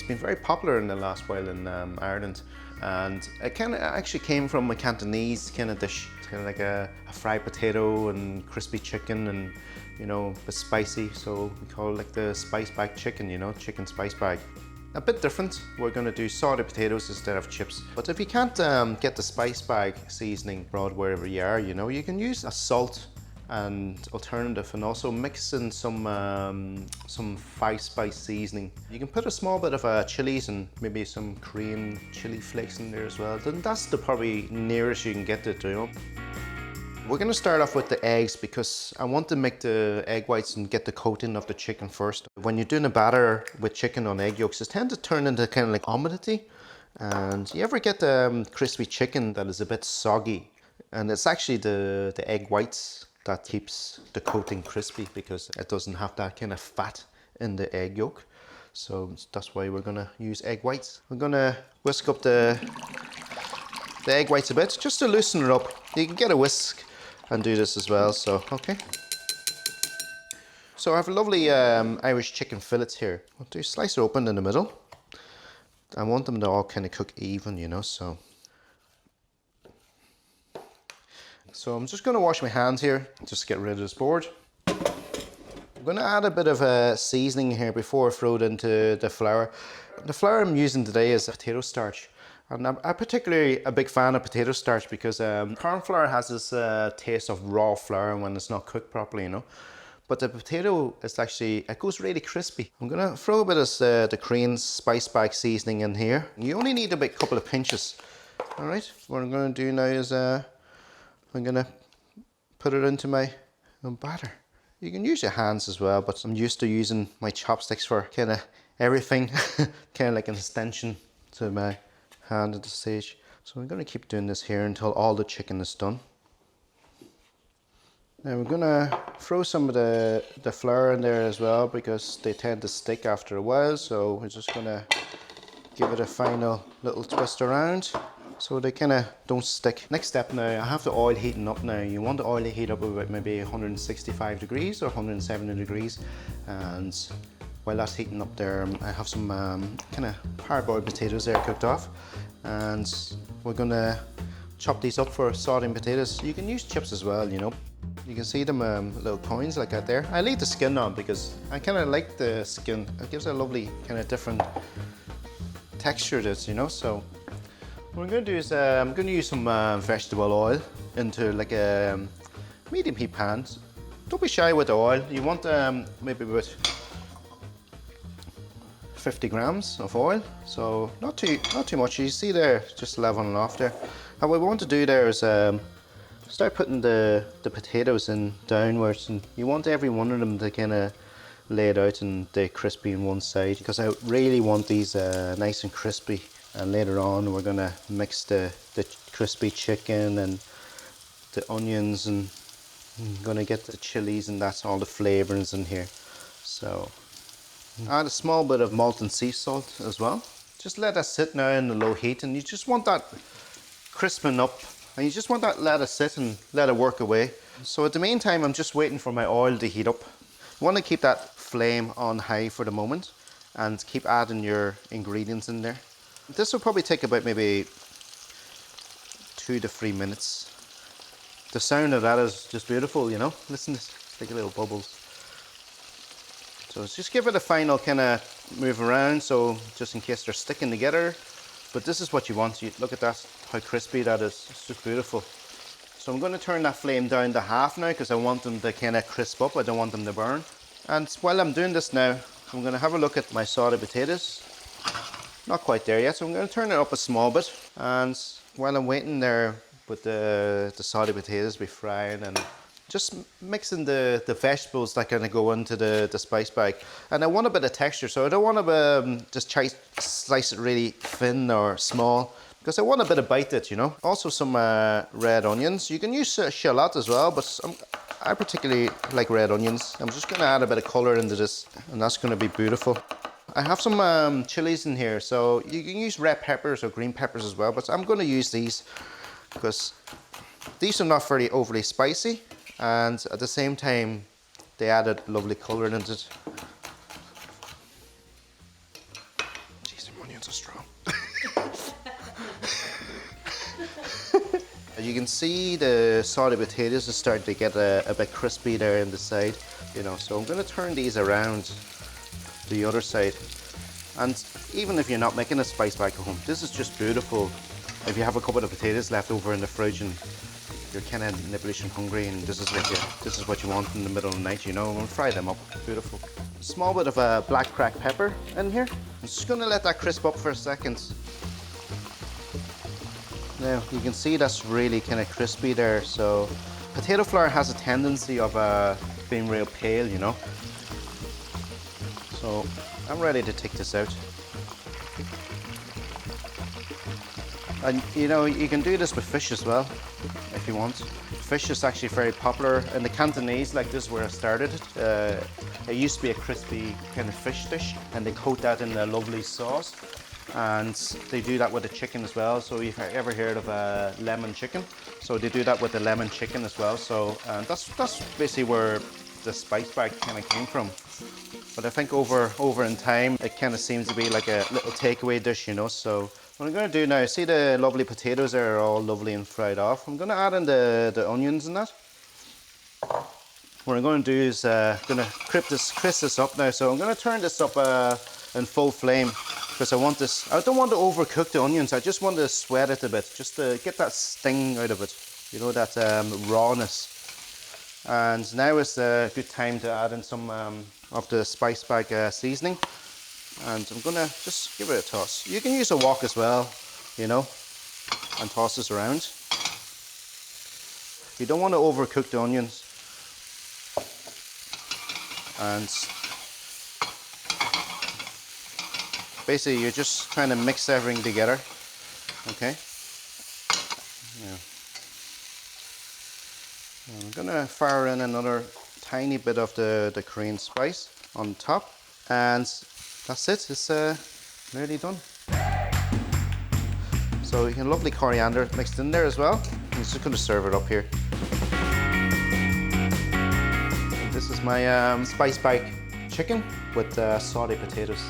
It's been very popular in the last while in Ireland, and it kind of actually came from a Cantonese kind of dish. It's kind of like a fried potato and crispy chicken, and you know, a bit spicy, so we call it like the spice bag chicken, you know, chicken spice bag. A bit different, we're going to do sautéed potatoes instead of chips. But if you can't get the spice bag seasoning brought wherever you are, you know, you can use a salt and alternative, and also mix in some 5-spice seasoning. You can put a small bit of chilies and maybe some Korean chili flakes in there as well. Then that's the probably nearest you can get to it, you know. We're going to start off with the eggs because I want to make the egg whites and get the coating of the chicken first. When you're doing a batter with chicken on egg yolks, it tends to turn into kind of like omelette-y. And you ever get crispy chicken that is a bit soggy? And it's actually the egg whites that keeps the coating crispy because it doesn't have that kind of fat in the egg yolk. So that's why we're gonna use egg whites. We're gonna whisk up the egg whites a bit just to loosen it up. You can get a whisk and do this as well, so okay. So I have a lovely Irish chicken fillets here. I'll do slice it open in the middle. I want them to all kind of cook even, you know, so. So I'm just going to wash my hands here, just to get rid of this board. I'm going to add a bit of seasoning here before I throw it into the flour. The flour I'm using today is potato starch. And I'm particularly a big fan of potato starch because corn flour has this taste of raw flour when it's not cooked properly, you know. But the potato is actually, it goes really crispy. I'm going to throw a bit of the Korean spice bag seasoning in here. You only need a couple of pinches. All right, what I'm going to do now is I'm gonna put it into my batter. You can use your hands as well, but I'm used to using my chopsticks for kind of everything, kind of like an extension to my hand at this stage. So I'm gonna keep doing this here until all the chicken is done. Now we're gonna throw some of the flour in there as well because they tend to stick after a while. So we're just gonna give it a final little twist around, so they kind of don't stick. Next step now, I have the oil heating up now. You want the oil to heat up about maybe 165 degrees or 170 degrees. And while that's heating up there, I have some kind of hard-boiled potatoes there cooked off. And we're gonna chop these up for sauteing potatoes. You can use chips as well, you know. You can see them little coins like that there. I leave the skin on because I kind of like the skin. It gives a lovely kind of different texture to it, you know. So what I'm going to do is I'm going to use some vegetable oil into like a medium heat pan. Don't be shy with the oil. You want maybe about 50 grams of oil, so not too much. You see there, just leveling off there. And what we want to do there is start putting the potatoes in downwards, and you want every one of them to kind of lay it out and they're crispy on one side because I really want these nice and crispy. And later on we're gonna mix the crispy chicken and the onions, and I'm gonna get the chilies, and that's all the flavorings in here. So add a small bit of molten sea salt as well. Just let that sit now in the low heat, and you just want that crisping up, and you just want that, let it sit and let it work away. So at the meantime, I'm just waiting for my oil to heat up. You want to keep that flame on high for the moment and keep adding your ingredients in there. This will probably take about maybe 2 to 3 minutes. The sound of that is just beautiful, you know. Listen, it's like little bubbles. So just give it a final kind of move around, so just in case they're sticking together. But this is what you want. You look at that, how crispy that is. It's just beautiful. So I'm going to turn that flame down to half now because I want them to kind of crisp up. I don't want them to burn. And while I'm doing this now, I'm going to have a look at my sauteed potatoes. Not quite there yet, so I'm going to turn it up a small bit. And while I'm waiting there with the sauteed potatoes be frying, and just mixing the vegetables that kind of go into the spice bag. And I want a bit of texture, so I don't want to just slice it really thin or small, because I want a bit of bite to it, you know. Also some red onions. You can use shallot as well, but I particularly like red onions. I'm just going to add a bit of colour into this, and that's going to be beautiful. I have some chilies in here, so you can use red peppers or green peppers as well, but I'm going to use these because these are not very overly spicy, and at the same time they added lovely colour into it. Jeez. You can see the sautéed potatoes are starting to get a bit crispy there in the side, you know, so I'm going to turn these around the other side. And even if you're not making a spice back at home, this is just beautiful. If you have a couple of potatoes left over in the fridge and you're kind of nibblish and hungry, and this is what you want in the middle of the night, you know, and fry them up. Beautiful. A small bit of black cracked pepper in here. I'm just going to let that crisp up for a second. Now you can see that's really kind of crispy there. So potato flour has a tendency of being real pale, you know. So I'm ready to take this out. And you know, you can do this with fish as well, if you want. Fish is actually very popular in the Cantonese, like this is where I started. It used to be a crispy kind of fish dish, and they coat that in a lovely sauce. And they do that with the chicken as well. So if you've ever heard of a lemon chicken, so they do that with the lemon chicken as well. So that's basically where the spice bag kind of came from. But I think over in time, it kind of seems to be like a little takeaway dish, you know. So what I'm going to do now, see the lovely potatoes there are all lovely and fried off. I'm going to add in the onions and that. What I'm going to do is going to crisp this up now. So I'm going to turn this up in full flame, because I don't want to overcook the onions. I just want to sweat it a bit, just to get that sting out of it, you know, that rawness. And now is a good time to add in some of the spice bag seasoning. And I'm gonna just give it a toss. You can use a wok as well, you know, and toss this around. You don't want to overcook the onions. And basically, you're just trying to mix everything together, okay? Yeah. I'm gonna fire in another tiny bit of the Korean spice on top, and that's it. It's nearly done. So you can lovely coriander mixed in there as well. I'm just gonna serve it up here. This is my spice bag chicken with sautéed potatoes.